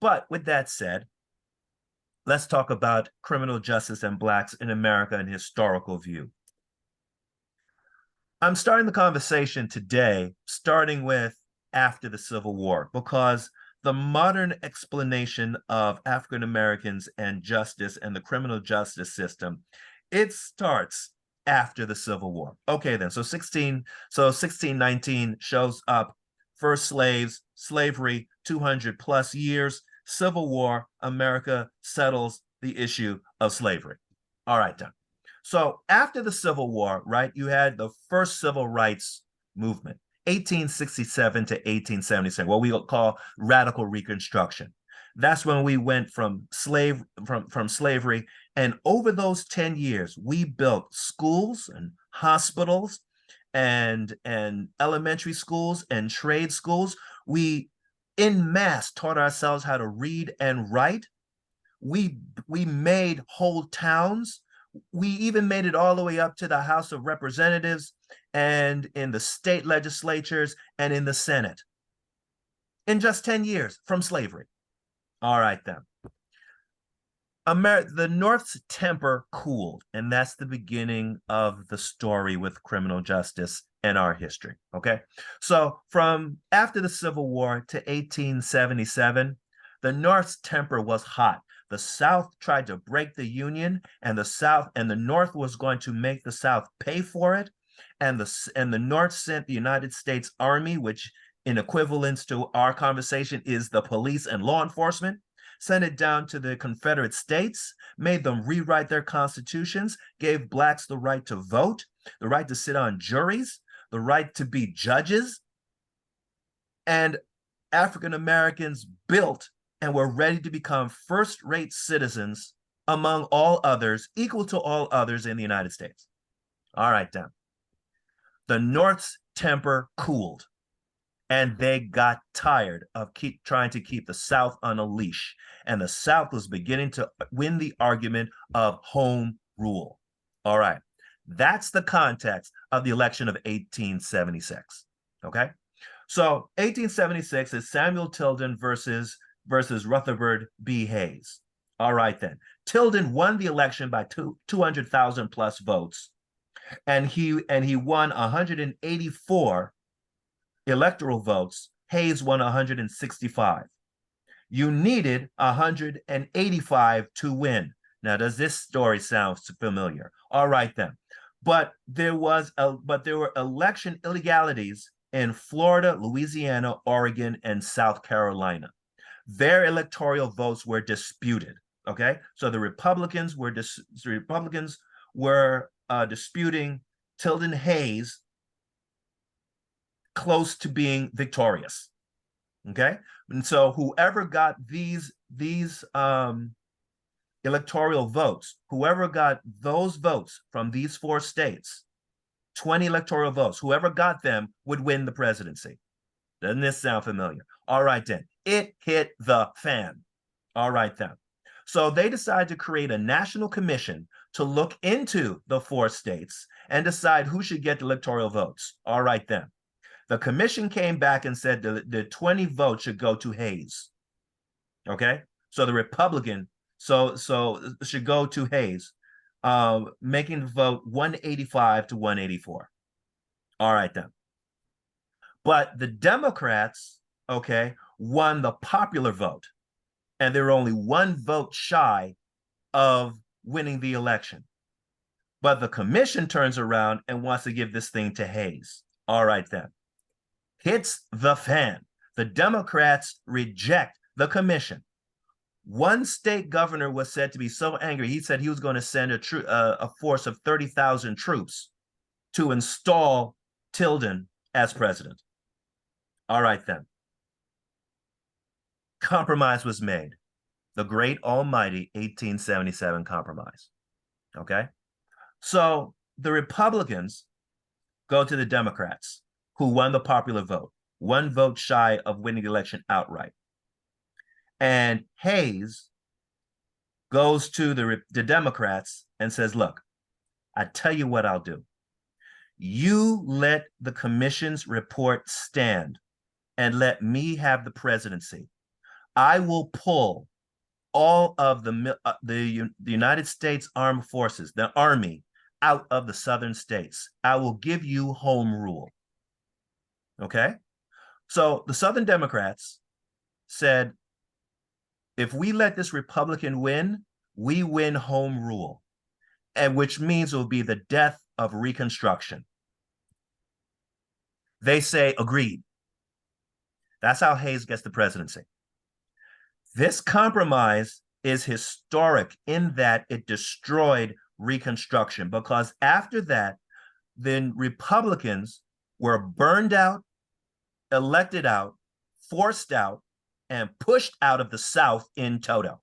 But with that said, let's talk about criminal justice and blacks in America in historical view. I'm starting the conversation today, starting with after the Civil War, because the modern explanation of African Americans and justice and the criminal justice system, it starts after the Civil War. Okay, then. So 1619 shows up, first slaves, slavery, 200 plus years, Civil War, America settles the issue of slavery. All right, then. So after the Civil War, right, you had the first civil rights movement, 1867 to 1877, what we call radical Reconstruction. That's when we went from slavery, and over those 10 years, we built schools and hospitals and elementary schools and trade schools. We in mass taught ourselves how to read and write. We made whole towns. We even made it all the way up to the House of Representatives and in the state legislatures and in the Senate in just 10 years from slavery. All right, then. The North's temper cooled, and that's the beginning of the story with criminal justice and our history. Okay. So from after the Civil War to 1877, the North's temper was hot. The South tried to break the Union, and the North was going to make the South pay for it. And the North sent the United States Army, which in equivalence to our conversation is the police and law enforcement, sent it down to the Confederate States, made them rewrite their constitutions, gave blacks the right to vote, the right to sit on juries, the right to be judges. And African Americans built and were ready to become first-rate citizens among all others, equal to all others in the United States. All right, then. The North's temper cooled, and they got tired of trying to keep the South on a leash, and the South was beginning to win the argument of home rule. All right. That's the context of the election of 1876. Okay. So 1876 is Samuel Tilden versus Rutherford B. Hayes. All right, then. Tilden won the election by 200,000 plus votes, and he won 184 electoral votes. Hayes won 165. You needed 185 to win. Now, does this story sound familiar? All right, then. But there were election illegalities in Florida, Louisiana, Oregon, and South Carolina. Their electoral votes were disputed. Okay, so the Republicans were disputing Tilden Hayes close to being victorious. Okay, and so whoever got these electoral votes, whoever got those votes from these four states, 20 electoral votes, whoever got them would win the presidency. Doesn't this sound familiar? All right, then. It hit the fan. All right, then. So they decided to create a national commission to look into the four states and decide who should get the electoral votes. All right, then. The commission came back and said the 20 votes should go to Hayes. Okay? So the Republican should go to Hayes, making the vote 185 to 184. All right, then. But the Democrats, okay, won the popular vote, and they were only one vote shy of winning the election. But the commission turns around and wants to give this thing to Hayes. All right, then. Hits the fan. The Democrats reject the commission. One state governor was said to be so angry, he said he was going to send a force of 30,000 troops to install Tilden as president. All right, then. Compromise was made. The great almighty 1877 compromise. Okay? So the Republicans go to the Democrats, who won the popular vote, one vote shy of winning the election outright. And Hayes goes to the Democrats and says, look, I tell you what I'll do. You let the commission's report stand and let me have the presidency. I will pull all of the United States Armed Forces, the Army, out of the southern states. I will give you home rule. Okay? So the Southern Democrats said, if we let this Republican win, we win home rule, and which means it will be the death of Reconstruction. They say, agreed. That's how Hayes gets the presidency. This compromise is historic in that it destroyed Reconstruction, because after that, then Republicans were burned out, elected out, forced out, and pushed out of the South in toto.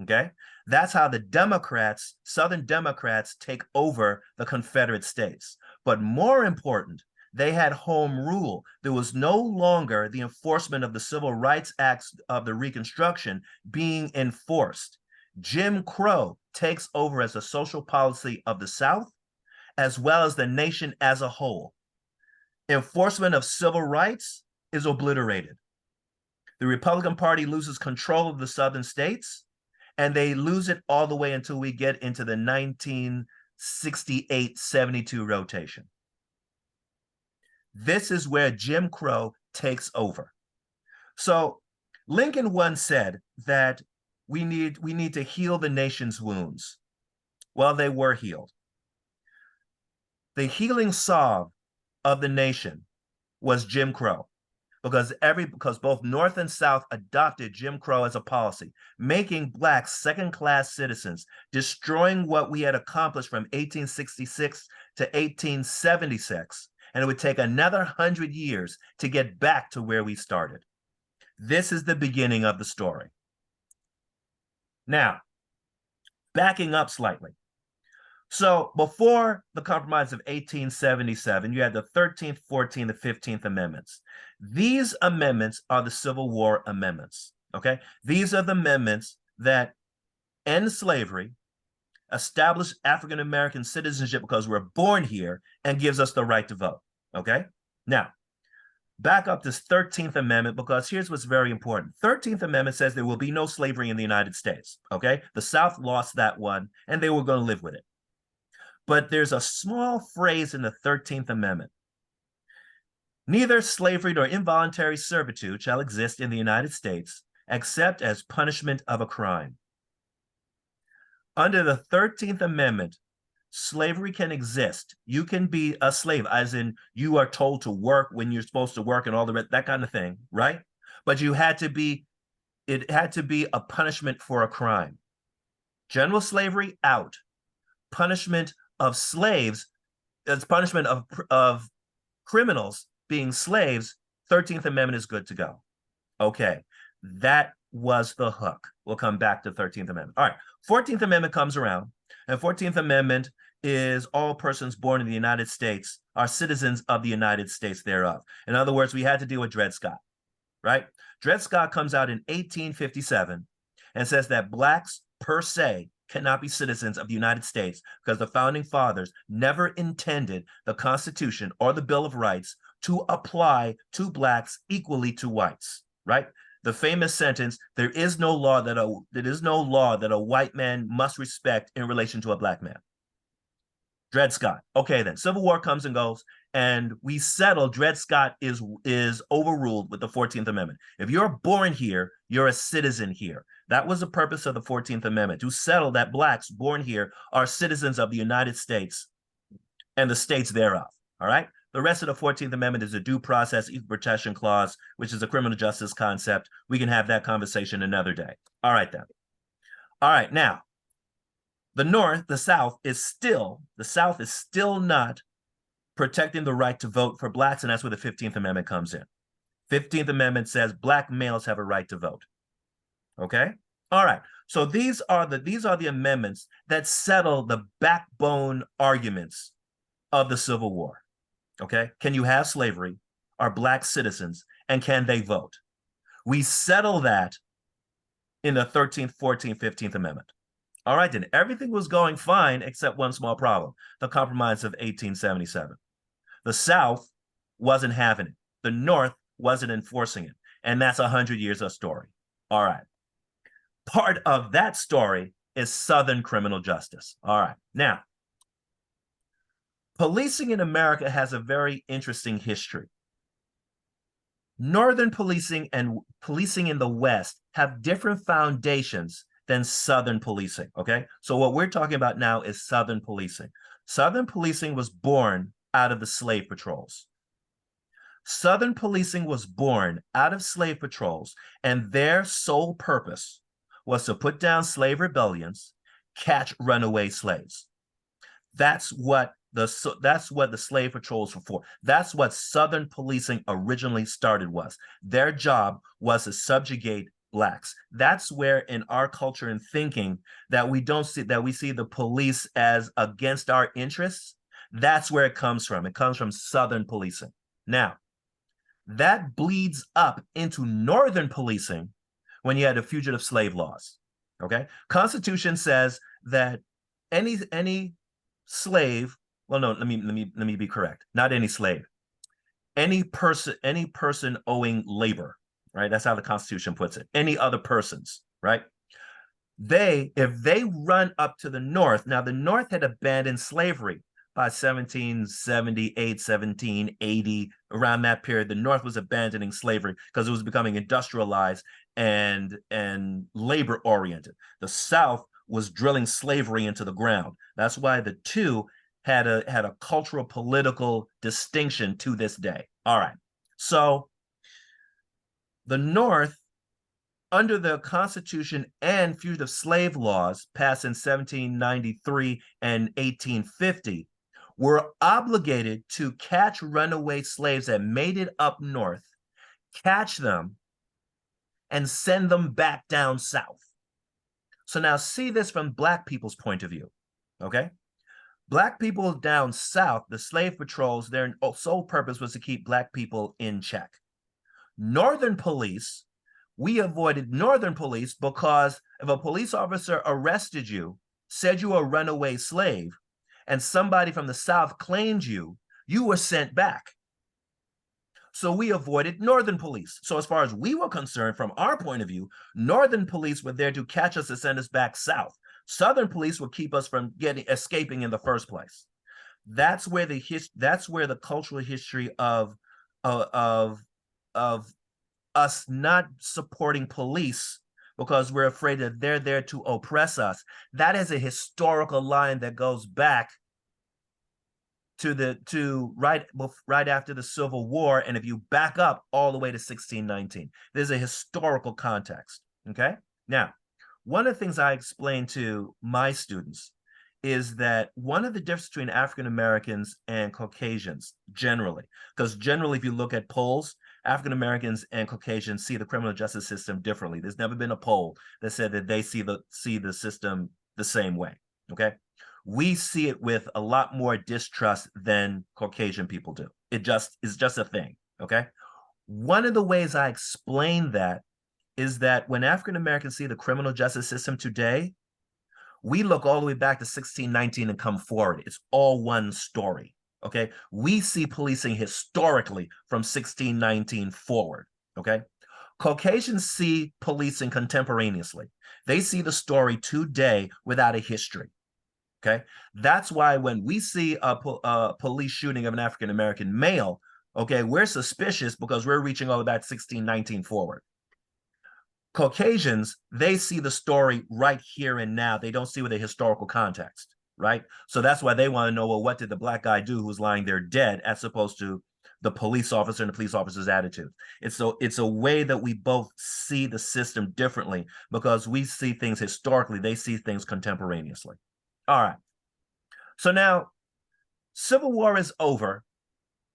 Okay? That's how the Democrats, Southern Democrats, take over the Confederate States. But more important, they had home rule. There was no longer the enforcement of the Civil Rights Acts of the Reconstruction being enforced. Jim Crow takes over as a social policy of the South, as well as the nation as a whole. Enforcement of civil rights is obliterated. The Republican Party loses control of the Southern states, and they lose it all the way until we get into the 1968-72 rotation. This is where Jim Crow takes over. So Lincoln once said that we need to heal the nation's wounds. Well, they were healed. The healing salve of the nation was Jim Crow, because both North and South adopted Jim Crow as a policy, making blacks second-class citizens, destroying what we had accomplished from 1866 to 1876, and it would take another 100 years to get back to where we started. This is the beginning of the story. Now, backing up slightly. So before the Compromise of 1877, you had the 13th, 14th, and 15th Amendments. These amendments are the Civil War amendments, okay? These are the amendments that end slavery, establish African-American citizenship because we're born here, and gives us the right to vote, okay? Now, back up this 13th Amendment, because here's what's very important. 13th Amendment says there will be no slavery in the United States, okay? The South lost that one, and they were going to live with it. But there's a small phrase in the 13th Amendment. Neither slavery nor involuntary servitude shall exist in the United States except as punishment of a crime. Under the 13th Amendment, slavery can exist. You can be a slave, as in you are told to work when you're supposed to work and all the rest, that kind of thing, right? But it had to be a punishment for a crime. General slavery, out. Punishment of slaves, as punishment of criminals being slaves, 13th Amendment is good to go. Okay, that was the hook. We'll come back to 13th Amendment. All right, 14th Amendment comes around, and 14th Amendment is all persons born in the United States are citizens of the United States thereof. In other words, we had to deal with Dred Scott, right? Dred Scott comes out in 1857 and says that blacks per se cannot be citizens of the United States because the founding fathers never intended the Constitution or the Bill of Rights to apply to blacks equally to whites, right? The famous sentence, there is no law that a white man must respect in relation to a black man. Dred Scott. Okay, then Civil War comes and goes, and we settle Dred Scott is overruled with the 14th Amendment. If you're born here, you're a citizen here. That was the purpose of the 14th Amendment, to settle that blacks born here are citizens of the United States and the states thereof, all right? The rest of the 14th Amendment is a due process equal protection clause, which is a criminal justice concept. We can have that conversation another day. All right, then. All right, now, the South is still not protecting the right to vote for blacks, and that's where the 15th Amendment comes in. 15th Amendment says black males have a right to vote. Okay? All right. So these are the amendments that settle the backbone arguments of the Civil War. Okay? Can you have slavery? Are black citizens? And can they vote? We settle that in the 13th, 14th, 15th Amendment. All right, then. Everything was going fine except one small problem, the Compromise of 1877. The South wasn't having it. The North wasn't enforcing it. And that's 100 years of story. All right. Part of that story is Southern criminal justice. All right. Now, policing in America has a very interesting history. Northern policing and policing in the West have different foundations than Southern policing. Okay. So, what we're talking about now is Southern policing. Southern policing was born out of the slave patrols. Southern policing was born out of slave patrols, and their sole purpose was to put down slave rebellions, catch runaway slaves. That's what the slave patrols were for. That's what Southern policing originally started was. Their job was to subjugate blacks. That's where in our culture and thinking that we see the police as against our interests. That's where it comes from. It comes from Southern policing. Now, that bleeds up into Northern policing when you had the fugitive slave laws. Okay, Constitution says that any slave, well, no, let me be correct. Not any slave, any person owing labor, right? That's how the Constitution puts it. Any other persons, right? If they run up to the North, now the North had abandoned slavery by 1778, 1780, around that period, the North was abandoning slavery because it was becoming industrialized and labor oriented. The South was drilling slavery into the ground. That's why the two had a cultural political distinction to this day. All right. So the North, under the Constitution and fugitive slave laws passed in 1793 and 1850, were obligated to catch runaway slaves that made it up north, catch them, and send them back down south. So now see this from Black people's point of view, okay? Black people down south, the slave patrols, their sole purpose was to keep Black people in check. Northern police, we avoided Northern police because if a police officer arrested you, said you were a runaway slave, and somebody from the South claimed you, you were sent back. So we avoided Northern police. So as far as we were concerned, from our point of view, Northern police were there to catch us and send us back south. Southern police would keep us from escaping in the first place. That's where the cultural history of us not supporting police because we're afraid that they're there to oppress us. That is a historical line that goes back to right after the Civil War, and if you back up all the way to 1619, there's a historical context. Okay, now one of the things I explain to my students is that one of the differences between African Americans and Caucasians generally, because generally if you look at polls, African Americans and Caucasians see the criminal justice system differently. There's never been a poll that said that they see the system the same way. Okay, we see it with a lot more distrust than Caucasian people do. It's just a thing. Okay, one of the ways I explain that is that when African Americans see the criminal justice system today, we look all the way back to 1619 and come forward. It's all one story. Okay, we see policing historically from 1619 forward. Okay, Caucasians see policing contemporaneously. They see the story today without a history. Okay, that's why when we see a police shooting of an African American male, okay, we're suspicious because we're reaching all the way back 1619 forward. Caucasians, they see the story right here and now. They don't see with a historical context, right? So that's why they want to know, well, what did the Black guy do who was lying there dead, as opposed to the police officer and the police officer's attitude. It's a way that we both see the system differently because we see things historically, they see things contemporaneously. All right. So now, Civil War is over.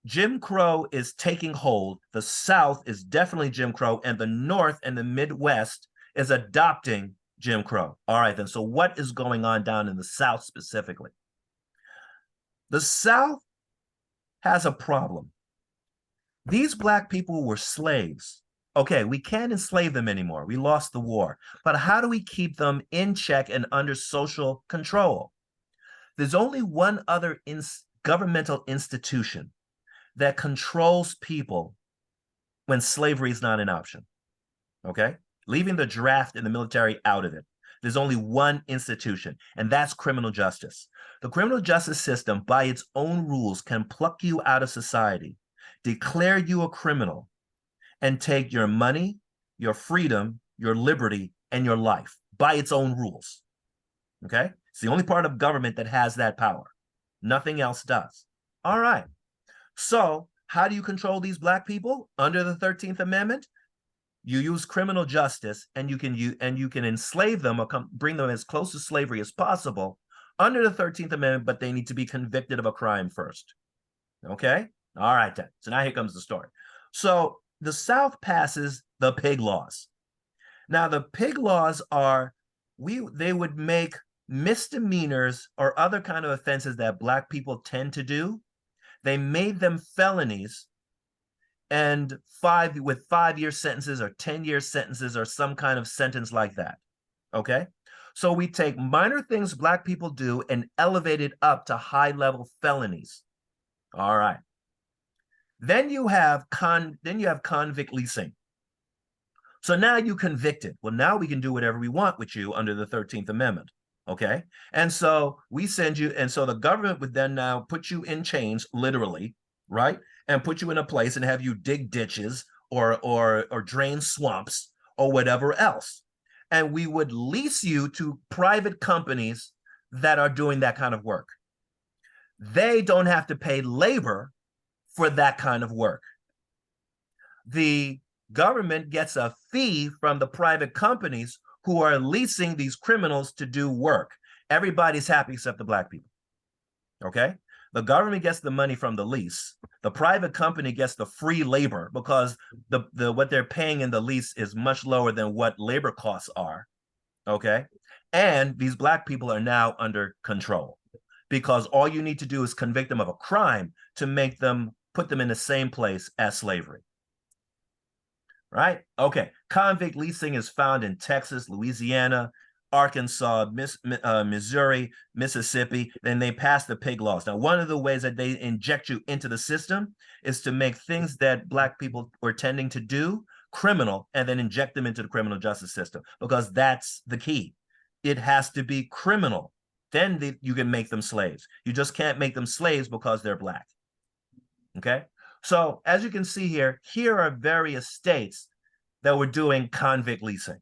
Jim Crow is taking hold. The South is definitely Jim Crow, and the North and the Midwest is adopting Jim Crow. All right, then. So what is going on down in the South specifically? The South has a problem. These Black people were slaves. Okay, we can't enslave them anymore. We lost the war. But how do we keep them in check and under social control? There's only one other governmental institution that controls people when slavery is not an option. Okay? Leaving the draft and the military out of it. There's only one institution, and that's criminal justice. The criminal justice system, by its own rules, can pluck you out of society, declare you a criminal, and take your money, your freedom, your liberty, and your life by its own rules. Okay? It's the only part of government that has that power. Nothing else does. All right. So, how do you control these Black people under the 13th Amendment? You use criminal justice, and you can enslave them or bring them as close to slavery as possible under the 13th Amendment, but they need to be convicted of a crime first. Okay? All right, then. So now here comes the story. So the South passes the pig laws. Now, the pig laws are, they would make misdemeanors or other kind of offenses that Black people tend to do, they made them felonies, and 5-year sentences or 10-year sentences or some kind of sentence like that. Okay? So we take minor things Black people do and elevate it up to high-level felonies. All right. Then you have convict leasing. So now you convicted. Well, now we can do whatever we want with you under the 13th Amendment. Okay? And so we send you, and so the government would then now put you in chains, literally, right? And put you in a place and have you dig ditches or drain swamps or whatever else. And we would lease you to private companies that are doing that kind of work. They don't have to pay labor for that kind of work. The government gets a fee from the private companies who are leasing these criminals to do work. Everybody's happy except the Black people. Okay? The government gets the money from the lease. The private company gets the free labor because what they're paying in the lease is much lower than what labor costs are. Okay? And these Black people are now under control because all you need to do is convict them of a crime to put them in the same place as slavery. Right? Okay. Convict leasing is found in Texas, Louisiana, Arkansas, Missouri, Mississippi. Then they pass the pig laws. Now, one of the ways that they inject you into the system is to make things that Black people were tending to do criminal and then inject them into the criminal justice system because that's the key. It has to be criminal. Then you can make them slaves. You just can't make them slaves because they're Black. Okay? So as you can see here are various states that were doing convict leasing.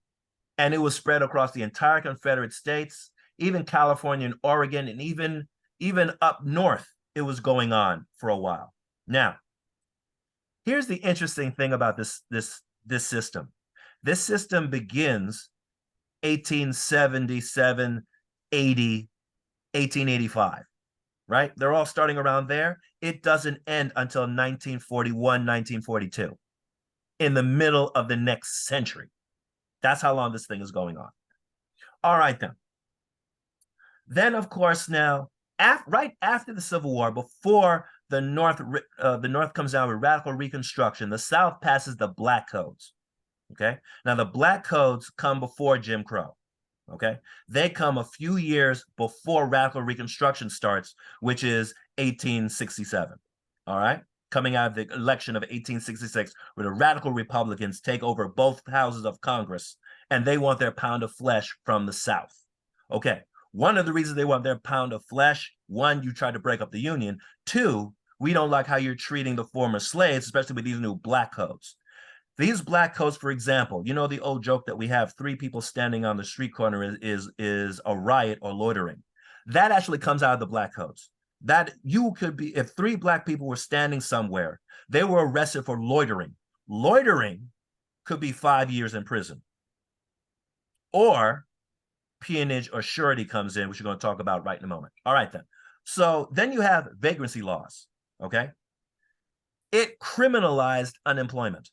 And it was spread across the entire Confederate States, even California and Oregon, and even up north, it was going on for a while. Now, here's the interesting thing about this system. This system begins 1877, 80, 1885. Right? They're all starting around there. It doesn't end until 1941, 1942, in the middle of the next century. That's how long this thing is going on. All right, then. Then, of course, now, right after the Civil War, before the North comes down with radical Reconstruction, the South passes the Black Codes. Okay? Now, the Black Codes come before Jim Crow. Okay, they come a few years before radical Reconstruction starts, which is 1867. All right, coming out of the election of 1866, where the radical Republicans take over both houses of Congress, and they want their pound of flesh from the South. Okay, one of the reasons they want their pound of flesh: one, you tried to break up the Union; two, we don't like how you're treating the former slaves, especially with these new Black Codes. These Black codes, for example, you know the old joke that we have 3 people standing on the street corner is a riot or loitering. That actually comes out of the Black codes. That you could be, if 3 Black people were standing somewhere, they were arrested for loitering. Loitering could be 5 years in prison. Or peonage or surety comes in, which we're going to talk about right in a moment. All right, then. So then you have vagrancy laws, okay? It criminalized unemployment.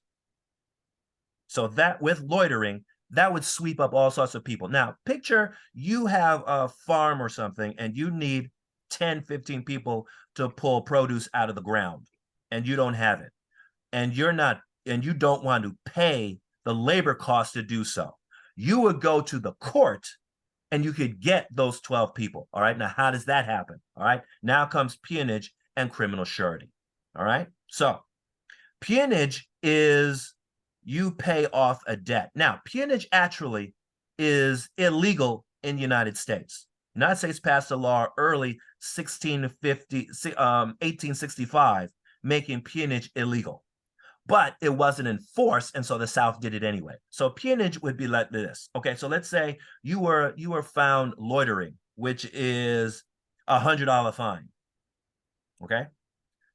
So that with loitering, that would sweep up all sorts of people. Now, picture you have a farm or something and you need 10, 15 people to pull produce out of the ground and you don't have it. And you don't want to pay the labor cost to do so. You would go to the court and you could get those 12 people. All right. Now, how does that happen? All right. Now comes peonage and criminal surety. All right. So Peonage is you pay off a debt. Now, peonage actually is illegal in the United States. The United States passed a law early 1865, making peonage illegal. But it wasn't enforced, and so the South did it anyway. So peonage would be like this. Okay, so let's say you were found loitering, which is $100 fine. Okay,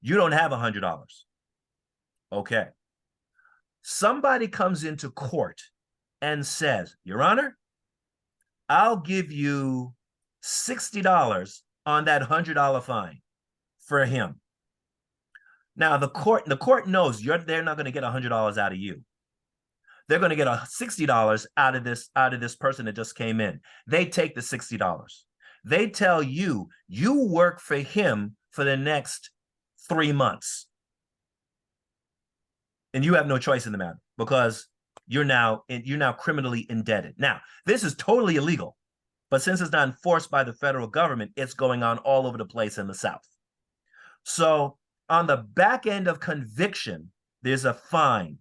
you don't have $100. Okay, somebody comes into court and says, Your Honor, I'll give you $60 on that $100 fine for him. Now the court knows they're not going to get $100 out of you. They're going to get $60 out of this person that just came in. They take the $60. They tell you work for him for the next 3 months. And you have no choice in the matter because you're now criminally indebted. Now, this is totally illegal, but since it's not enforced by the federal government, it's going on all over the place in the South. So on the back end of conviction, there's a fine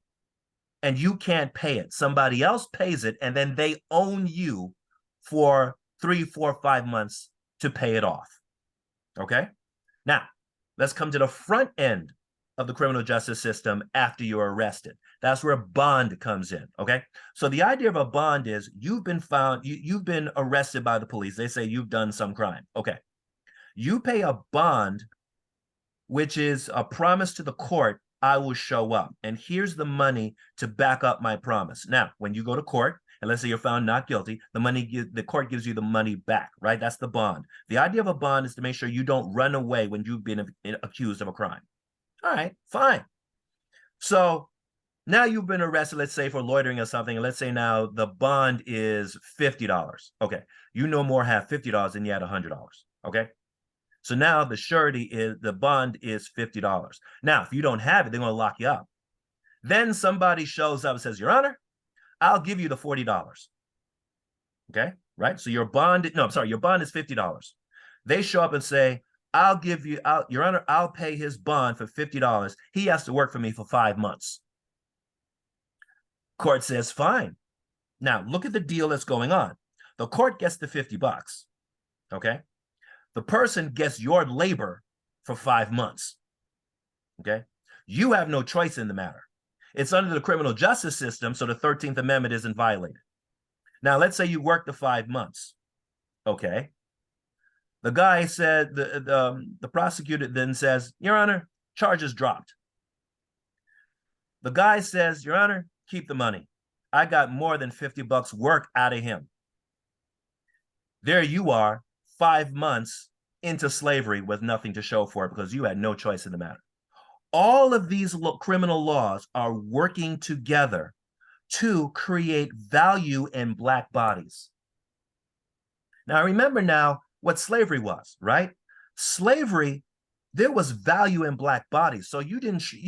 and you can't pay it. Somebody else pays it, and then they own you for 3, 4, 5 months to pay it off. Okay? Now, let's come to the front end of the criminal justice system after you're arrested. That's where bond comes in. Okay. So the idea of a bond is you've been found, you've been arrested by the police. They say you've done some crime. Okay. You pay a bond, which is a promise to the court, I will show up. And here's the money to back up my promise. Now, when you go to court, and let's say you're found not guilty, the court gives you the money back, right? That's the bond. The idea of a bond is to make sure you don't run away when you've been accused of a crime. All right, fine. So now you've been arrested, let's say for loitering or something. And let's say now the bond is $50. Okay, you no more have $50 than you had $100. Okay, so now the surety is the bond is $50. Now, if you don't have it, they're going to lock you up. Then somebody shows up and says, Your Honor, I'll give you the $40. Okay, right? So your bond is $50. They show up and say, Your Honor, I'll pay his bond for $50. He has to work for me for 5 months. Court says, fine. Now, look at the deal that's going on. The court gets the $50, okay? The person gets your labor for 5 months, okay? You have no choice in the matter. It's under the criminal justice system, so the 13th Amendment isn't violated. Now, let's say you work the 5 months, okay? The guy said, the prosecutor then says, Your Honor, charges dropped. The guy says, Your Honor, keep the money. I got more than $50 work out of him. There you are, 5 months into slavery with nothing to show for it because you had no choice in the matter. All of these criminal laws are working together to create value in Black bodies. Now, remember now what slavery was, right? Slavery, there was value in Black bodies. So you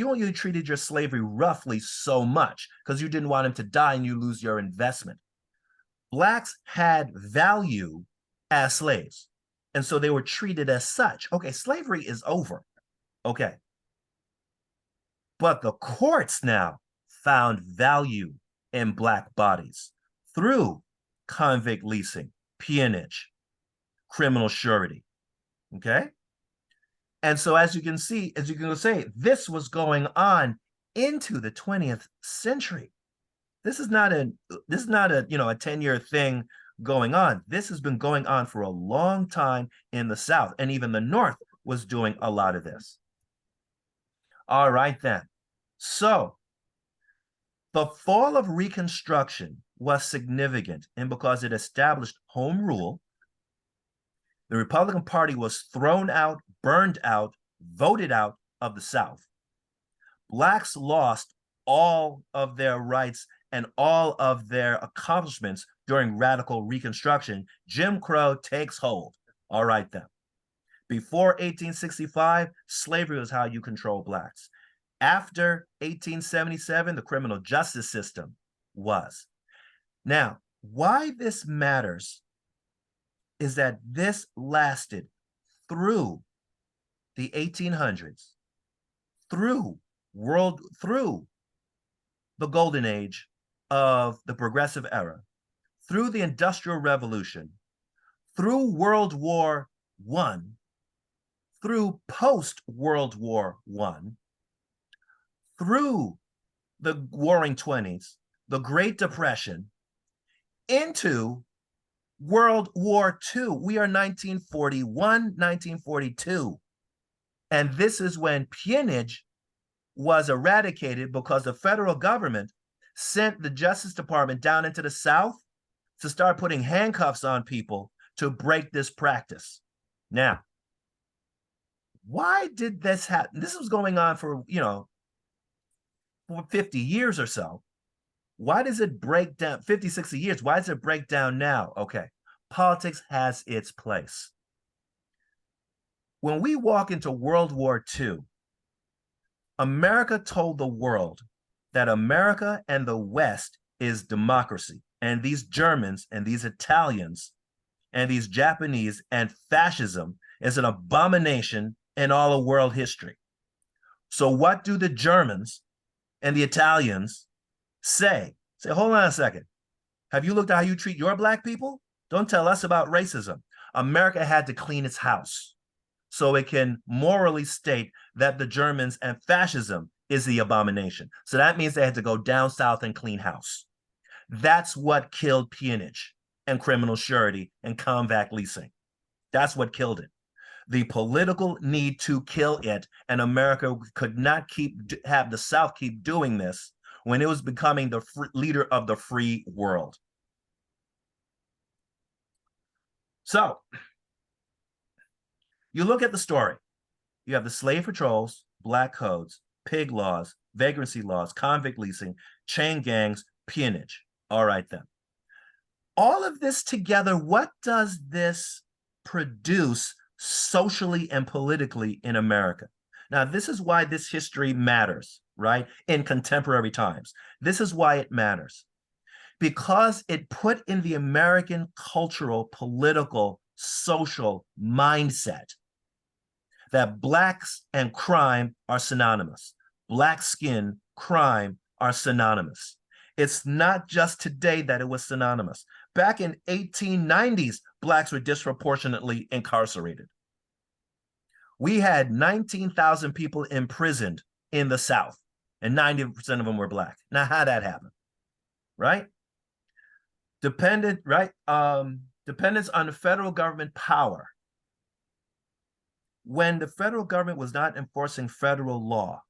only treated your slavery roughly so much because you didn't want him to die and you lose your investment. Blacks had value as slaves. And so they were treated as such. Okay, slavery is over. Okay. But the courts now found value in Black bodies through convict leasing, peonage, criminal surety. Okay. And so as you can say, this was going on into the 20th century. This is not a 10-year thing going on. This has been going on for a long time in the South, and even the North was doing a lot of this. All right, then. So the fall of Reconstruction was significant, and because it established home rule, the Republican Party was thrown out, burned out, voted out of the South. Blacks lost all of their rights and all of their accomplishments during radical Reconstruction. Jim Crow takes hold. All right, then. Before 1865, slavery was how you control Blacks. After 1877, the criminal justice system was. Now, why this matters is that this lasted through the 1800s, through through the golden age of the progressive era, through the Industrial Revolution, through World War I, through post-World War I, through the Warring 20s, the Great Depression, into World War II. We are 1941, 1942. And this is when peonage was eradicated because the federal government sent the Justice Department down into the South to start putting handcuffs on people to break this practice. Now, why did this happen? This was going on for 50 years or so. Why does it break down? 50, 60 years. Why does it break down now? Okay. Politics has its place. When we walk into World War II, America told the world that America and the West is democracy. And these Germans and these Italians and these Japanese and fascism is an abomination in all of world history. So what do the Germans and the Italians say? Say, hold on a second. Have you looked at how you treat your black people? Don't tell us about racism. America had to clean its house so it can morally state that the Germans and fascism is the abomination. So that means they had to go down south and clean house. That's what killed peonage and criminal surety and convict leasing. That's what killed it. The political need to kill it, and America could not have the South keep doing this when it was becoming the leader of the free world. So you look at the story. You have the slave patrols, black codes, pig laws, vagrancy laws, convict leasing, chain gangs, peonage. All right, then. All of this together, what does this produce socially and politically in America? Now, this is why this history matters, right? In contemporary times. This is why it matters. Because it put in the American cultural, political, social mindset that blacks and crime are synonymous. Black skin, crime are synonymous. It's not just today that it was synonymous. Back in 1890s, blacks were disproportionately incarcerated. We had 19,000 people imprisoned in the South, and 90% of them were black. Now, how'd that happen? Right? Dependence on the federal government power. When the federal government was not enforcing federal law,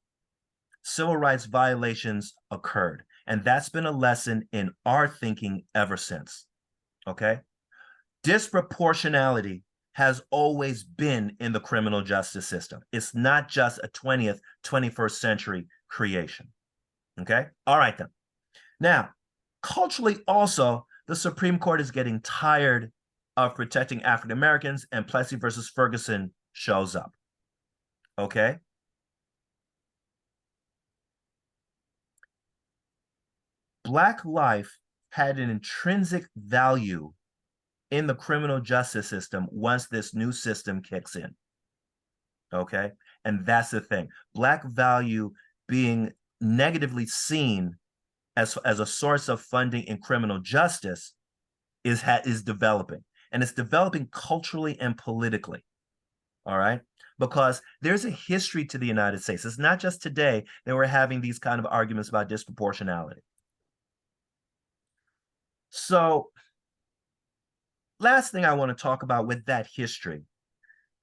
civil rights violations occurred. And that's been a lesson in our thinking ever since. Okay? Disproportionality has always been in the criminal justice system. It's not just a 20th, 21st century creation. Okay? All right, then. Now, culturally also, the Supreme Court is getting tired of protecting African Americans, and Plessy versus Ferguson shows up. Okay? Black life had an intrinsic value in the criminal justice system once this new system kicks in. Okay? And that's the thing. Black value being negatively seen as a source of funding in criminal justice is developing. And it's developing culturally and politically. All right? Because there's a history to the United States. It's not just today that we're having these kind of arguments about disproportionality. So, last thing I want to talk about with that history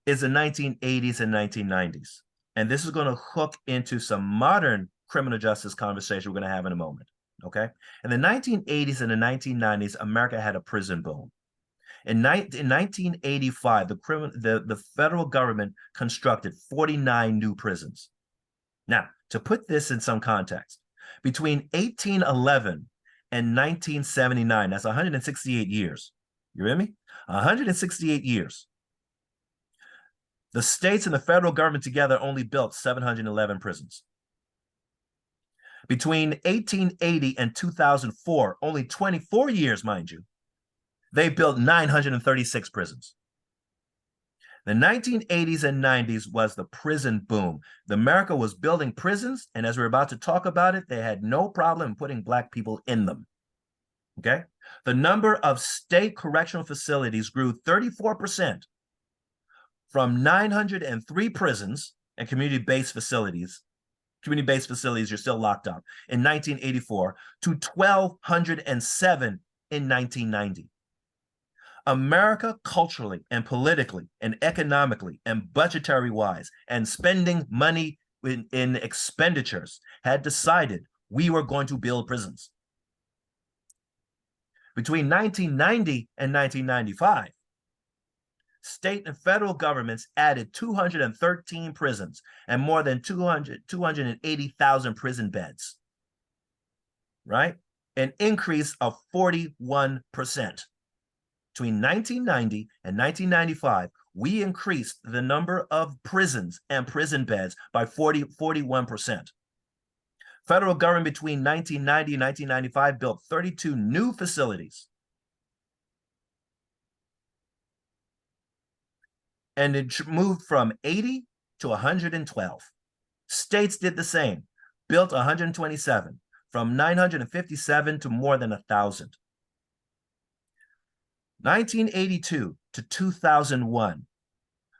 is the 1980s and 1990s. And this is going to hook into some modern criminal justice conversation we're going to have in a moment. Okay? In the 1980s and the 1990s, America had a prison boom. In 1985, the federal government constructed 49 new prisons. Now, to put this in some context, between 1811 and 1979, that's 168 years. You hear me? 168 years. The states and the federal government together only built 711 prisons. Between 1880 and 2004, only 24 years, mind you, they built 936 prisons. The 1980s and 90s was the prison boom. America was building prisons, and as we're about to talk about it, they had no problem putting Black people in them. Okay? The number of state correctional facilities grew 34% from 903 prisons and community-based facilities. Community-based facilities, you're still locked up, in 1984 to 1,207 in 1990. America, culturally and politically and economically and budgetary wise and spending money in expenditures, had decided we were going to build prisons. Between 1990 and 1995, state and federal governments added 213 prisons and more than 280,000 prison beds, right? An increase of 41%. Between 1990 and 1995, we increased the number of prisons and prison beds by 41%. Federal government between 1990 and 1995 built 32 new facilities. And it moved from 80 to 112. States did the same, built 127, from 957 to more than 1,000. 1982 to 2001,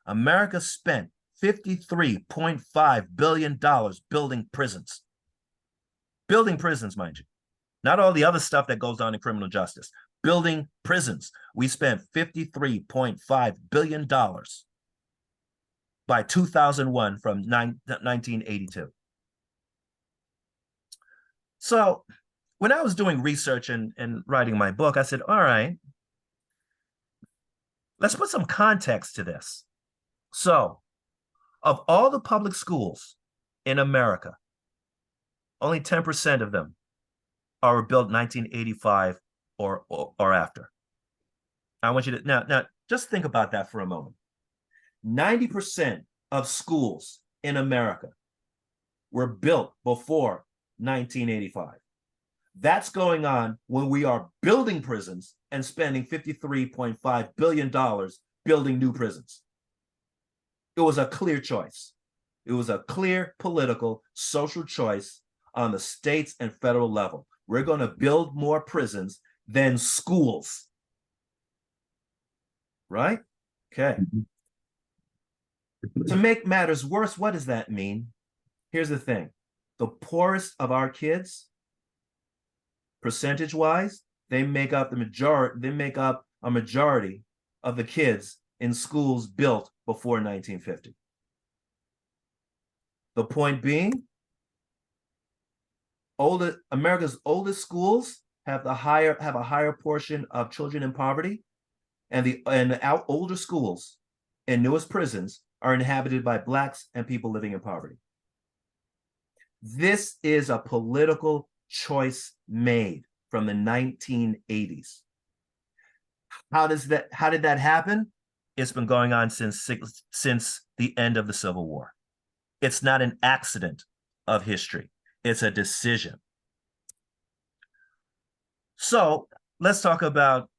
America spent $53.5 billion building prisons. Building prisons, mind you. Not all the other stuff that goes on in criminal justice. Building prisons. We spent $53.5 billion by 2001 from 1982. So when I was doing research and writing my book, I said, all right, let's put some context to this. So, of all the public schools in America, only 10% of them are built 1985 or after. I want you to now just think about that for a moment. 90% of schools in America were built before 1985. That's going on when we are building prisons and spending $53.5 billion building new prisons. It was a clear choice. It was a clear political, social choice on the states and federal level. We're going to build more prisons than schools. Right? Okay. To make matters worse, what does that mean? Here's the thing. The poorest of our kids, percentage-wise, they make up a majority of the kids in schools built before 1950. The point being, America's oldest schools have a higher portion of children in poverty, and the older schools and newest prisons are inhabited by Blacks and people living in poverty. This is a political choice made from the 1980s. How did that happen? It's been going on since the end of the Civil War. It's not an accident of history. It's a decision. So let's talk about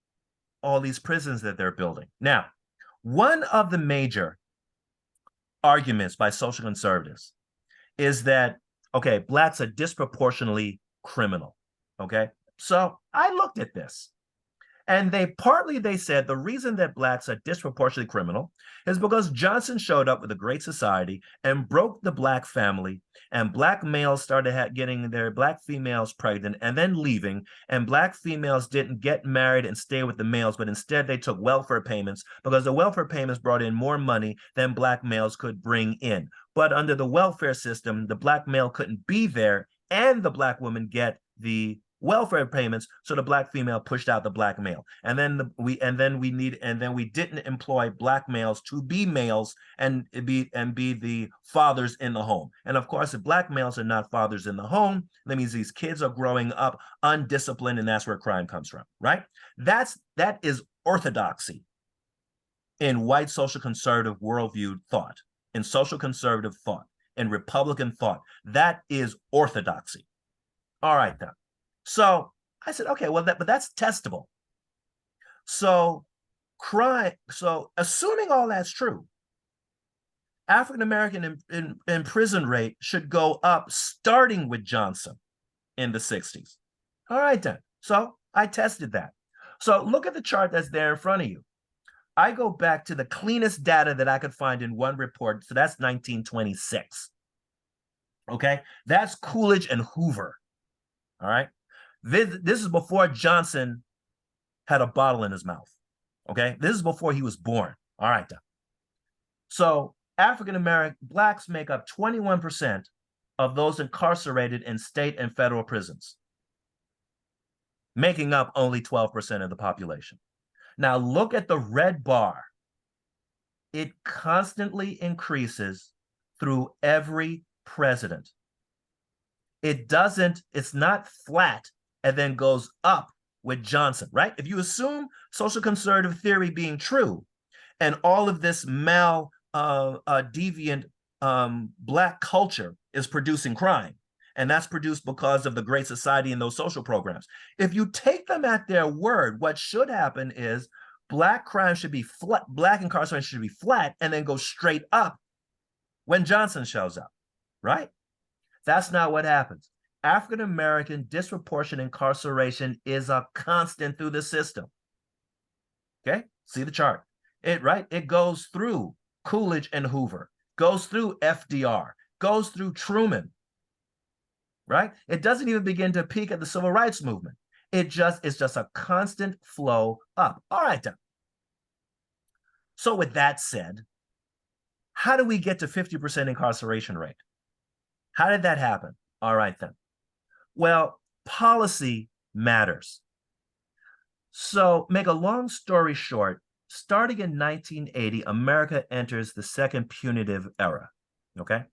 all these prisons that they're building. Now, one of the major arguments by social conservatives is that, okay, Blacks are disproportionately criminal, okay? So I looked at this, and they said the reason that Blacks are disproportionately criminal is because Johnson showed up with a great society and broke the Black family, and Black males started getting their Black females pregnant and then leaving, and Black females didn't get married and stay with the males, but instead they took welfare payments because the welfare payments brought in more money than Black males could bring in. But under the welfare system, the Black male couldn't be there and the Black woman get the welfare payments, so the Black female pushed out the Black male, and then we didn't employ Black males to be males and be the fathers in the home. And of course, if Black males are not fathers in the home, that means these kids are growing up undisciplined, and that's where crime comes from, right? That is orthodoxy in white social conservative worldview thought, in social conservative thought, in Republican thought. That is orthodoxy. All right, then. So I said, okay, well, but that's testable. So assuming all that's true, African American in prison rate should go up starting with Johnson in the 60s. All right, then. So I tested that. So look at the chart that's there in front of you. I go back to the cleanest data that I could find in one report. So that's 1926. Okay. That's Coolidge and Hoover. All right. This is before Johnson had a bottle in his mouth. Okay. This is before he was born. All right. Then. So African American blacks make up 21% of those incarcerated in state and federal prisons, making up only 12% of the population. Now look at the red bar. It constantly increases through every president. It's not flat and then goes up with Johnson, right? If you assume social conservative theory being true and all of this deviant black culture is producing crime, and that's produced because of the Great Society and those social programs. If you take them at their word, what should happen is black crime should be flat, black incarceration should be flat, and then go straight up when Johnson shows up, right? That's not what happens. African American disproportionate incarceration is a constant through the system. Okay, see the chart. It goes through Coolidge and Hoover, goes through FDR, goes through Truman, right? It doesn't even begin to peak at the civil rights movement. It's just a constant flow up. All right, then. So with that said, how do we get to 50% incarceration rate? How did that happen? All right, then. Well, policy matters. So make a long story short, starting in 1980, America enters the second punitive era, okay?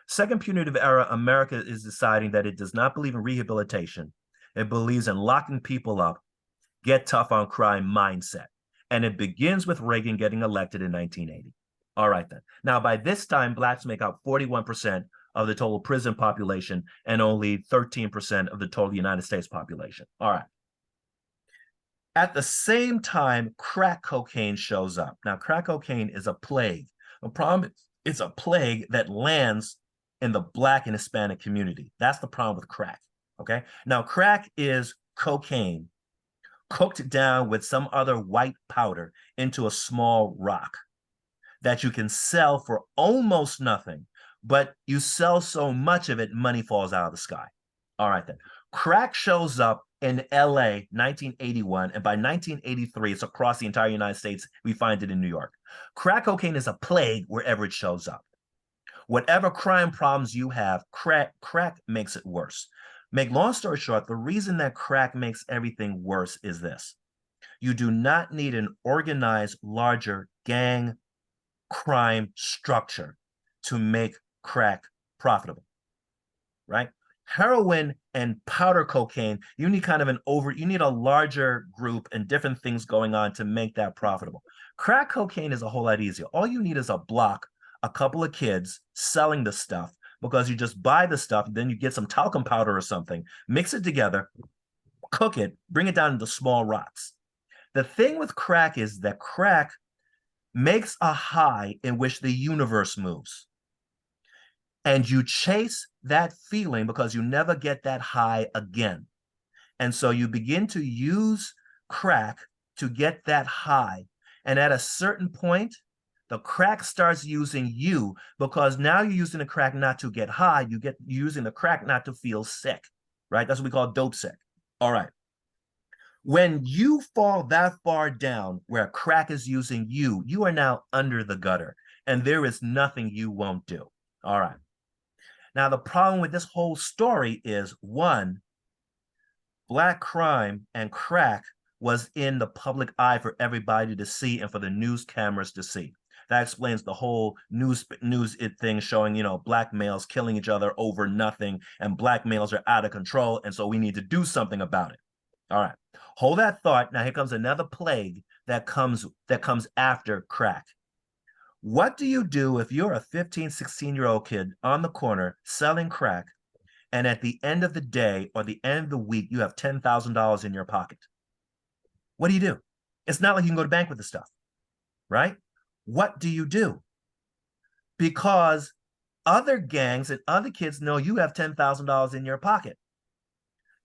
Second punitive era, America is deciding that it does not believe in rehabilitation. It believes in locking people up, get tough on crime mindset. And it begins with Reagan getting elected in 1980. All right, then. Now, by this time, blacks make up 41% of the total prison population and only 13% of the total United States population. All right. At the same time, crack cocaine shows up. Now, crack cocaine is a plague. The problem is it's a plague that lands in the Black and Hispanic community. That's the problem with crack, okay? Now, crack is cocaine cooked down with some other white powder into a small rock that you can sell for almost nothing, but you sell so much of it, money falls out of the sky. All right, then. Crack shows up in LA 1981, and by 1983, it's across the entire United States. We find it in New York. Crack cocaine is a plague wherever it shows up. Whatever crime problems you have, crack makes it worse. Make long story short, the reason that crack makes everything worse is this. You do not need an organized, larger gang crime structure to make crack profitable, right? Heroin and powder cocaine, you need you need a larger group and different things going on to make that profitable. Crack cocaine is a whole lot easier. All you need is a block, a couple of kids selling the stuff, because you just buy the stuff, then you get some talcum powder or something, mix it together, cook it, bring it down into small rocks. The thing with crack is that crack makes a high in which the universe moves. And you chase that feeling because you never get that high again. And so you begin to use crack to get that high. And at a certain point, the crack starts using you, because now you're using the crack not to get high, you're using the crack not to feel sick, right? That's what we call dope sick. All right. When you fall that far down where crack is using you, you are now under the gutter, and there is nothing you won't do. All right. Now, the problem with this whole story is, one, black crime and crack was in the public eye for everybody to see and for the news cameras to see. That explains the whole news thing showing, black males killing each other over nothing, and black males are out of control, and so we need to do something about it. All right. Hold that thought. Now here comes another plague that comes after crack. What do you do if you're a 15, 16-year-old kid on the corner selling crack, and at the end of the day or the end of the week, you have $10,000 in your pocket? What do you do? It's not like you can go to bank with the stuff, right? What do you do? because other gangs and other kids know you have $10,000 in your pocket.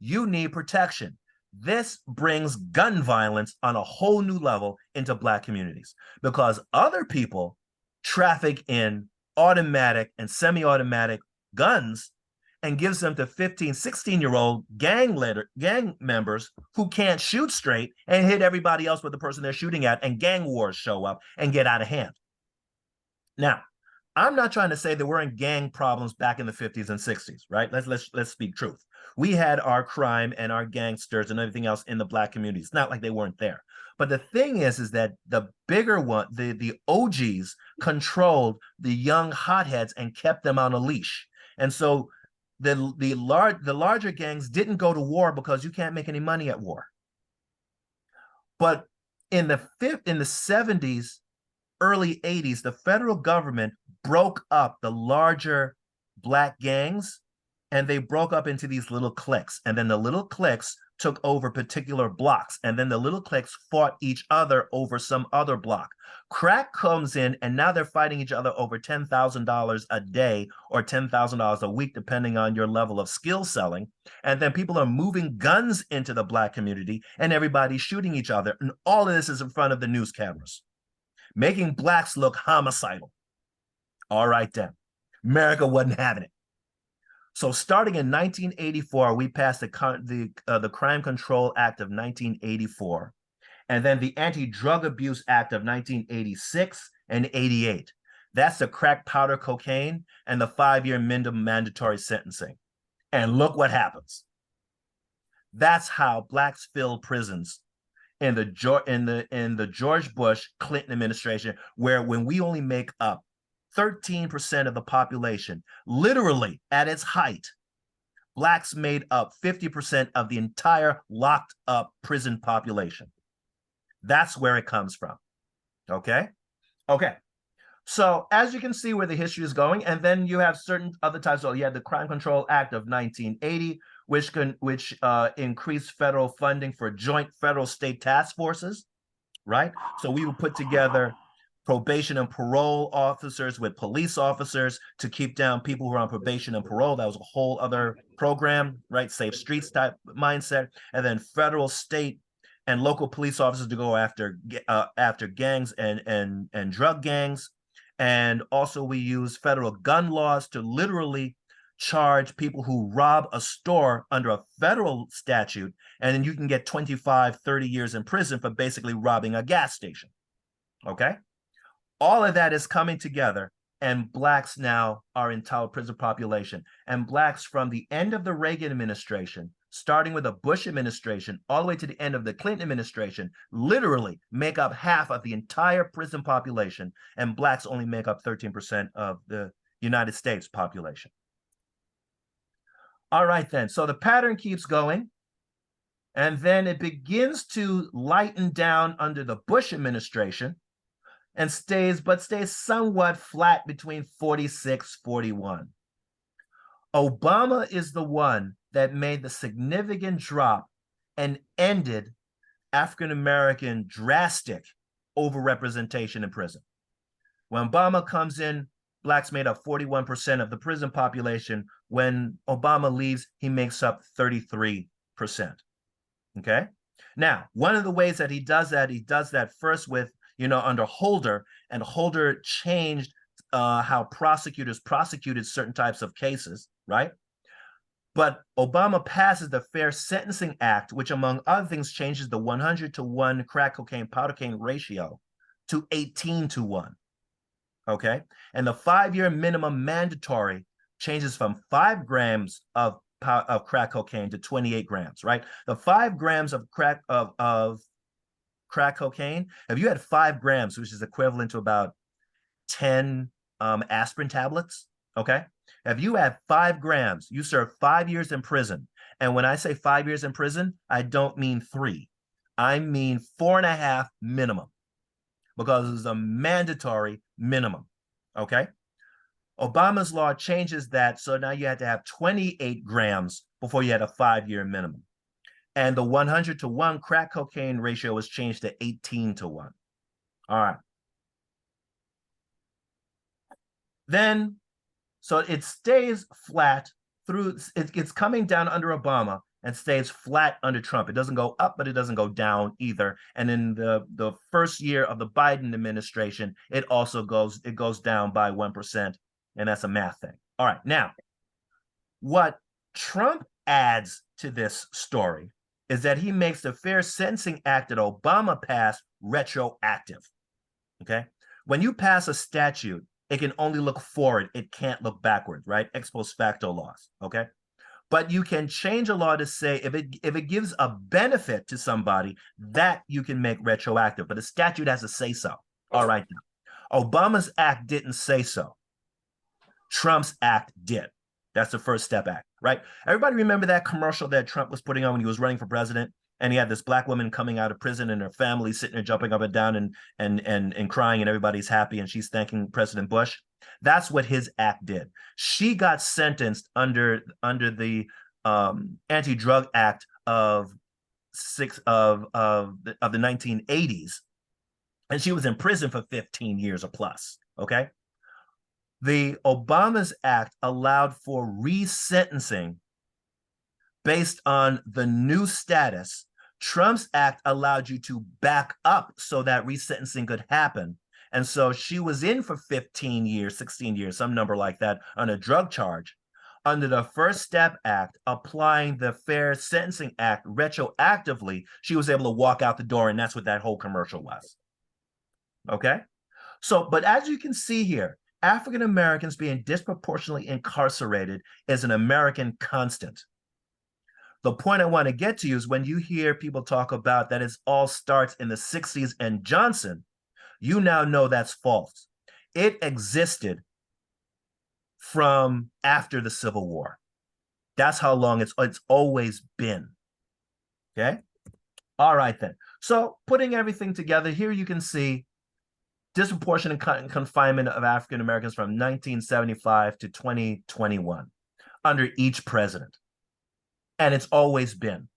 You need protection. This brings gun violence on a whole new level into Black communities because other people traffic in automatic and semi-automatic guns and gives them to 15, 16-year-old gang members who can't shoot straight and hit everybody else with the person they're shooting at, and gang wars show up and get out of hand. Now, I'm not trying to say there weren't gang problems back in the 50s and 60s, right? Let's speak truth. We had our crime and our gangsters and everything else in the Black community. It's not like they weren't there. But the thing is that the bigger one, the OGs controlled the young hotheads and kept them on a leash. And so the larger gangs didn't go to war because you can't make any money at war. But in the 70s, early 80s, the federal government broke up the larger Black gangs, and they broke up into these little cliques. And then the little cliques took over particular blocks. And then the little cliques fought each other over some other block. Crack comes in, and now they're fighting each other over $10,000 a day or $10,000 a week, depending on your level of skill selling. And then people are moving guns into the Black community, and everybody's shooting each other. And all of this is in front of the news cameras, making Blacks look homicidal. All right, then. America wasn't having it. So starting in 1984, we passed the Crime Control Act of 1984, and then the Anti-Drug Abuse Act of 1986 and 88. That's the crack, powder, cocaine, and the 5-year minimum mandatory sentencing. And look what happens. That's how Blacks filled prisons in the George Bush Clinton administration, where when we only make up 13% of the population, literally at its height, Blacks made up 50% of the entire locked up prison population. That's where it comes from. Okay. So as you can see where the history is going, and then you have certain other types. So you had the Crime Control Act of 1980, which increased federal funding for joint federal state task forces, right? So we would put together probation and parole officers with police officers to keep down people who are on probation and parole. That was a whole other program, right? Safe streets type mindset. And then federal, state, and local police officers to go after gangs and drug gangs. And also we use federal gun laws to literally charge people who rob a store under a federal statute, and then you can get 25, 30 years in prison for basically robbing a gas station. Okay? All of that is coming together, and Blacks now are in total prison population. And Blacks from the end of the Reagan administration, starting with the Bush administration, all the way to the end of the Clinton administration, literally make up half of the entire prison population, and Blacks only make up 13% of the United States population. All right, then. So the pattern keeps going, and then it begins to lighten down under the Bush administration, and stays somewhat flat between 46, 41. Obama is the one that made the significant drop and ended African-American drastic overrepresentation in prison. When Obama comes in, Blacks made up 41% of the prison population. When Obama leaves, he makes up 33%. Okay? Now, one of the ways that he does that first with, under Holder, and Holder changed how prosecutors prosecuted certain types of cases, right? But Obama passes the Fair Sentencing Act, which among other things changes the 100-to-1 crack cocaine, powder cocaine ratio to 18-to-1, okay? And the 5-year minimum mandatory changes from 5 grams of crack cocaine to 28 grams, right? The 5 grams of crack cocaine, if you had 5 grams, which is equivalent to about 10 aspirin tablets, okay? If you have 5 grams, you serve 5 years in prison. And when I say 5 years in prison, I don't mean 3. I mean 4.5 minimum, because it's a mandatory minimum, okay? Obama's law changes that, so now you had to have 28 grams before you had a 5-year minimum. And the 100-to-1 crack cocaine ratio was changed to 18-to-1. All right. Then, so it stays flat through, it's coming down under Obama and stays flat under Trump. It doesn't go up, but it doesn't go down either. And in the first year of the Biden administration, it also goes down by 1%. And that's a math thing. All right. Now, what Trump adds to this story is that he makes the Fair Sentencing Act that Obama passed retroactive. Okay. When you pass a statute, it can only look forward. It can't look backwards, right? Ex post facto laws. Okay. But you can change a law to say if it gives a benefit to somebody, that you can make retroactive. But the statute has to say so. All right. Now, Obama's act didn't say so. Trump's act did. That's the First Step Act, right? Everybody remember that commercial that Trump was putting on when he was running for president? And he had this black woman coming out of prison and her family sitting there jumping up and down and crying, and everybody's happy, and she's thanking President Bush. That's what his act did. She got sentenced under the Anti-Drug Act of the 1980s, and she was in prison for 15 years or plus. Okay. The Obama's Act allowed for resentencing based on the new status. Trump's act allowed you to back up so that resentencing could happen. And so she was in for 15 years, 16 years, some number like that, on a drug charge. Under the First Step Act, applying the Fair Sentencing Act retroactively, she was able to walk out the door, and that's what that whole commercial was. Okay? So, but as you can see here, African Americans being disproportionately incarcerated is an American constant. The point I want to get to is when you hear people talk about that it all starts in the 60s and Johnson, you now know that's false. It existed from after the Civil War. That's how long it's always been. Okay? All right, then. So putting everything together, here you can see disproportionate confinement of African Americans from 1975 to 2021 under each president. And it's always been.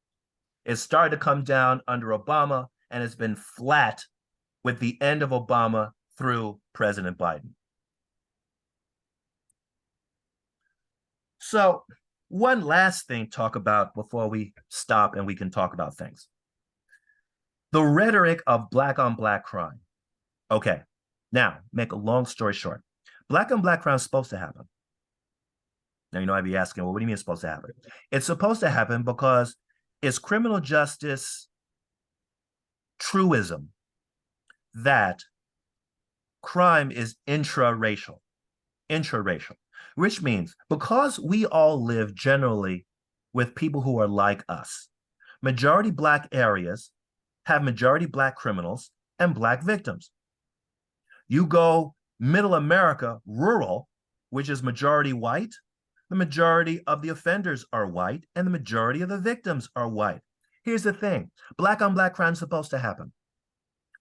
It started to come down under Obama, and it's been flat with the end of Obama through President Biden. So one last thing to talk about before we stop and we can talk about things. The rhetoric of black on black crime. Okay, now make a long story short. Black on black crime is supposed to happen. Now, you know, I'd be asking, well, what do you mean it's supposed to happen? It's supposed to happen because it's criminal justice truism that crime is intraracial, which means because we all live generally with people who are like us, majority black areas have majority black criminals and black victims. You go middle America, rural, which is majority white, the majority of the offenders are white, and the majority of the victims are white. Here's the thing. Black on black crime is supposed to happen.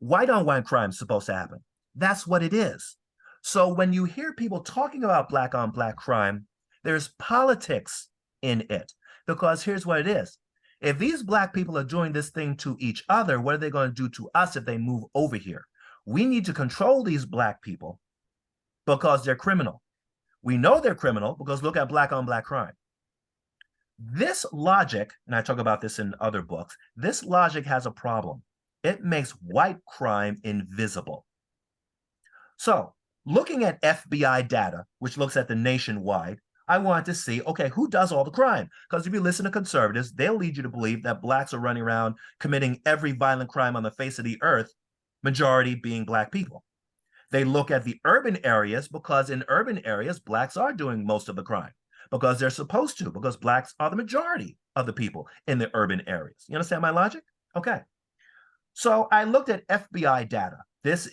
White on white crime is supposed to happen. That's what it is. So when you hear people talking about black on black crime, there's politics in it. Because here's what it is. If these black people are doing this thing to each other, what are they going to do to us if they move over here? We need to control these black people because they're criminal. We know they're criminal because look at black on black crime. This logic, and I talk about this in other books, this logic has a problem. It makes white crime invisible. So looking at FBI data, which looks at the nationwide, I wanted to see, okay, who does all the crime? Because if you listen to conservatives, they'll lead you to believe that blacks are running around committing every violent crime on the face of the earth, majority being black people. They look at the urban areas because in urban areas, blacks are doing most of the crime because they're supposed to, because blacks are the majority of the people in the urban areas. You understand my logic? Okay. So I looked at FBI data. This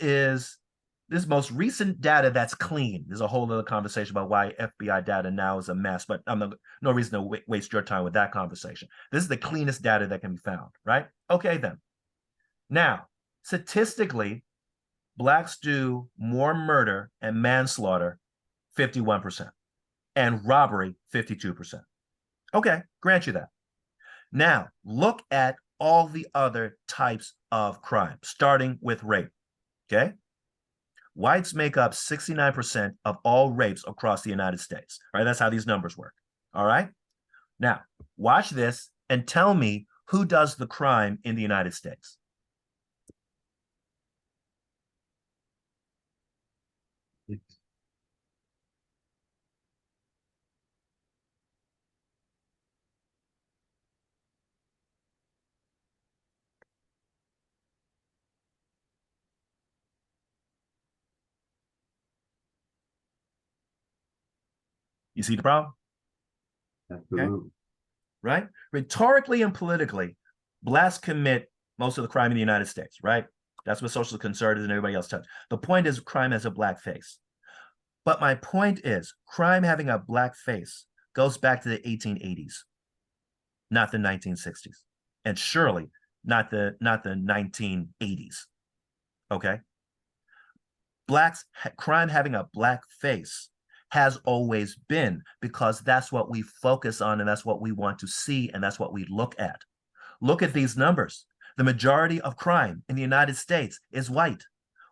most recent data that's clean. There's a whole other conversation about why FBI data now is a mess, but I'm no reason to waste your time with that conversation. This is the cleanest data that can be found, right? Okay, then. Now, statistically, blacks do more murder and manslaughter, 51%, and robbery, 52%. Okay, grant you that. Now, look at all the other types of crime, starting with rape, okay? Whites make up 69% of all rapes across the United States. All right, that's how these numbers work. All right. Now, watch this and tell me who does the crime in the United States. You see the problem? Absolutely. Okay. Right? Rhetorically and politically, blacks commit most of the crime in the United States, right? That's what social conservatives and everybody else does. The point is crime has a black face. But my point is crime having a black face goes back to the 1880s, not the 1960s. And surely not the 1980s. Okay? Crime having a black face has always been, because that's what we focus on and that's what we want to see and that's what we look at. Look at these numbers. The majority of crime in the United States is white.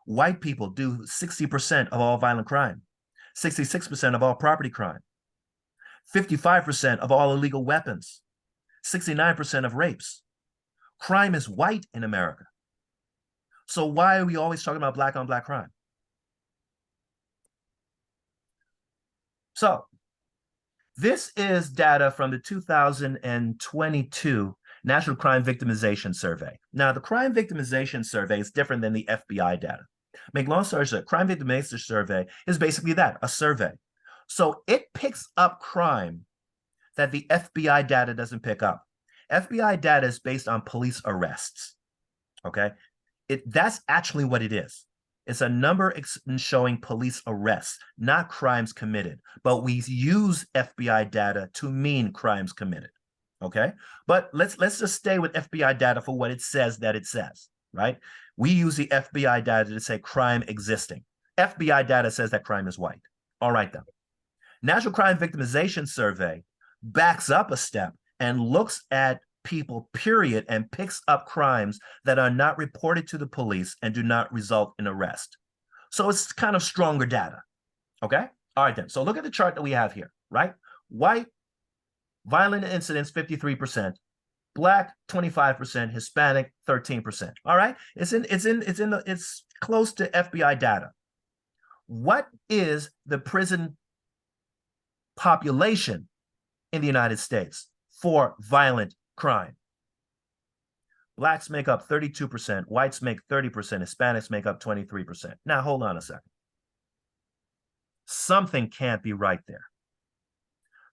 White people do 60% of all violent crime, 66% of all property crime, 55% of all illegal weapons, 69% of rapes. Crime is white in America. So why are we always talking about black on black crime? So this is data from the 2022 National Crime Victimization Survey. Now, the Crime Victimization Survey is different than the FBI data. Make long story short, Crime Victimization Survey is basically that, a survey. So it picks up crime that the FBI data doesn't pick up. FBI data is based on police arrests. Okay, that's actually what it is. It's a number showing police arrests, not crimes committed. But we use FBI data to mean crimes committed. Okay, but let's just stay with FBI data for what it says that it says. Right? We use the FBI data to say crime existing. FBI data says that crime is white. All right, then. National Crime Victimization Survey backs up a step and looks at people, period, and picks up crimes that are not reported to the police and do not result in arrest. So it's kind of stronger data. Okay? All right, then. So look at the chart that we have here, right? White, violent incidents, 53%. Black, 25%. Hispanic, 13%. All right? It's close to FBI data. What is the prison population in the United States for violent crime? Blacks make up 32%, whites make 30%, Hispanics make up 23%. Now, hold on a second. Something can't be right there.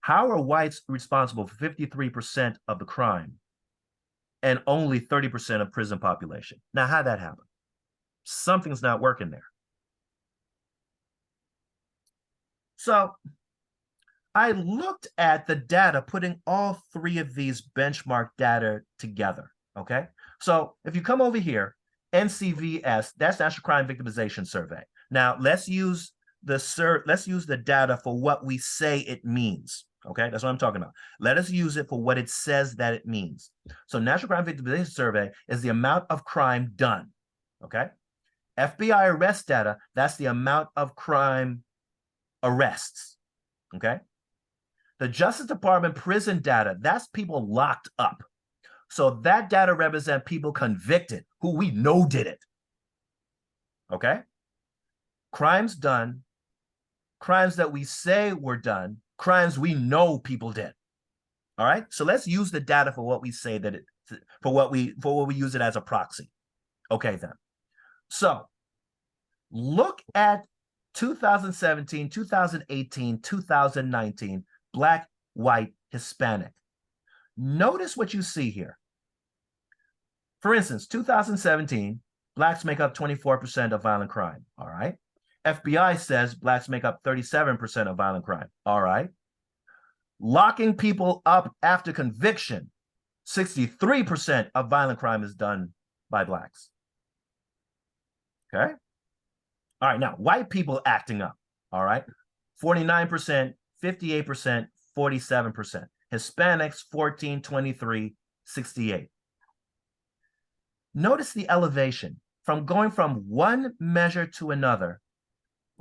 How are whites responsible for 53% of the crime and only 30% of prison population? Now, how'd that happen? Something's not working there. So I looked at the data, putting all three of these benchmark data together. Okay. So if you come over here, NCVS, that's National Crime Victimization Survey. Now let's use the data for what we say it means. Okay, that's what I'm talking about. Let us use it for what it says that it means. So National Crime Victimization Survey is the amount of crime done. Okay. FBI arrest data, that's the amount of crime arrests. Okay. The Justice Department prison data, that's people locked up. So that data represents people convicted who we know did it. Okay? Crimes done, crimes that we say were done, crimes we know people did. All right? So let's use the data for what we say that it for what we use it as a proxy. Okay, then. So look at 2017, 2018, 2019, Black, white, Hispanic. Notice what you see here. For instance, 2017, blacks make up 24% of violent crime. All right. FBI says blacks make up 37% of violent crime. All right. Locking people up after conviction, 63% of violent crime is done by blacks. Okay. All right. Now, white people acting up. All right. 49%, 58%, 47%. Hispanics, 14, 23, 68. Notice the elevation from going from one measure to another.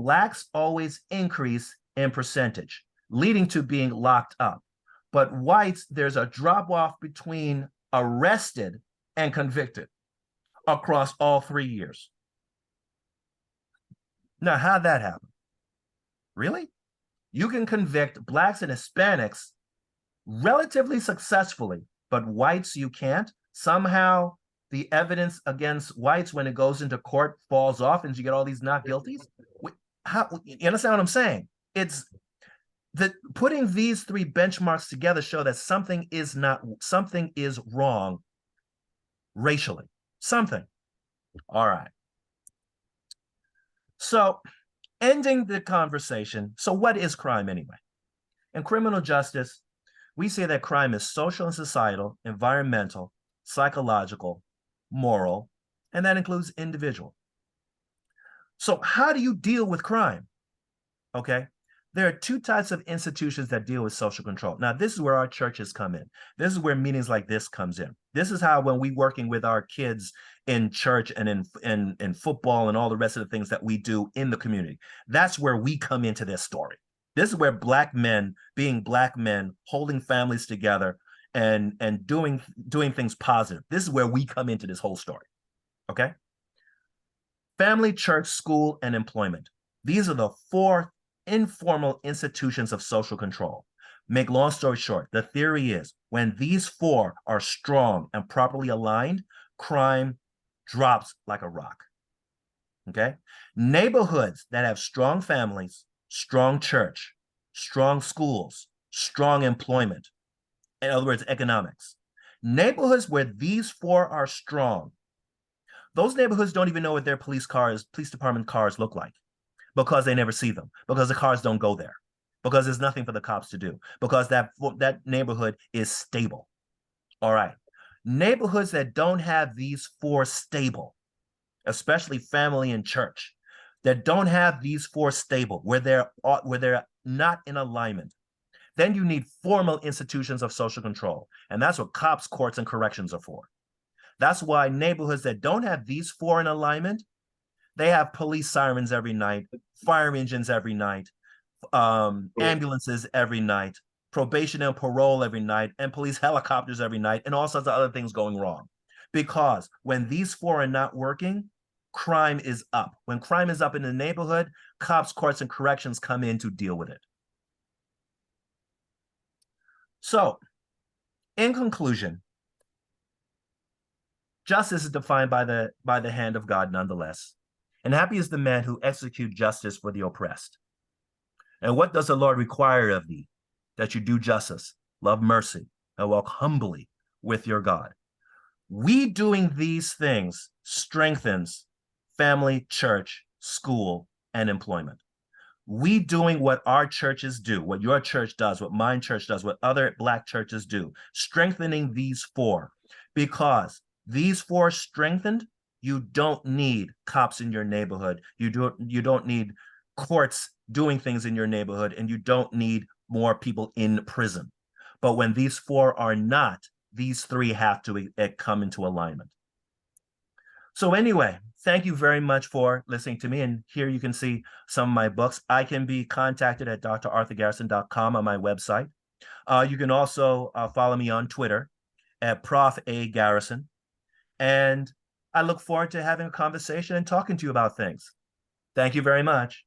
blacks always increase in percentage, leading to being locked up. But whites, there's a drop off between arrested and convicted across all 3 years. Now, how'd that happen? Really? You can convict blacks and Hispanics relatively successfully, but whites you can't. Somehow the evidence against whites when it goes into court falls off and you get all these not guilties. How, you understand what I'm saying? It's that putting these three benchmarks together show that something is wrong racially. Something. All right. So ending the conversation. So what is crime anyway? In criminal justice, we say that crime is social and societal, environmental, psychological, moral, and that includes individual. So how do you deal with crime? Okay. There are two types of institutions that deal with social control. Now, this is where our churches come in. This is where meetings like this comes in. This is how when we working with our kids in church and in football and all the rest of the things that we do in the community, that's where we come into this story. This is where black men, being black men, holding families together and doing things positive. This is where we come into this whole story. Okay? Family, church, school, and employment. These are the four informal institutions of social control. Make long story short, the theory is when these four are strong and properly aligned, crime drops like a rock. Okay? Neighborhoods that have strong families, strong church, strong schools, strong employment, in other words, economics. Neighborhoods where these four are strong, those neighborhoods don't even know what their police department cars look like because they never see them, because the cars don't go there, because there's nothing for the cops to do, because that neighborhood is stable. All right. Neighborhoods that don't have these four stable, especially family and church, that don't have these four stable, where they're not in alignment, then you need formal institutions of social control. And that's what cops, courts, and corrections are for. That's why neighborhoods that don't have these four in alignment, they have police sirens every night, fire engines every night, ambulances every night, probation and parole every night, and police helicopters every night, and all sorts of other things going wrong. Because when these four are not working, crime is up. When crime is up in the neighborhood, cops, courts, and corrections come in to deal with it. So, in conclusion, justice is defined by the hand of God nonetheless. And happy is the man who executes justice for the oppressed. And what does the Lord require of thee? That you do justice, love mercy, and walk humbly with your God. We doing these things strengthens family, church, school, and employment. We doing what our churches do, what your church does, what my church does, what other Black churches do, strengthening these four, because these four strengthened, you don't need cops in your neighborhood. You don't need courts doing things in your neighborhood, and you don't need more people in prison. But when these four are not, these three have to come into alignment. So anyway, thank you very much for listening to me. And here you can see some of my books. I can be contacted at drarthurgarrison.com on my website. You can also follow me on Twitter at Prof. A. Garrison. And I look forward to having a conversation and talking to you about things. Thank you very much.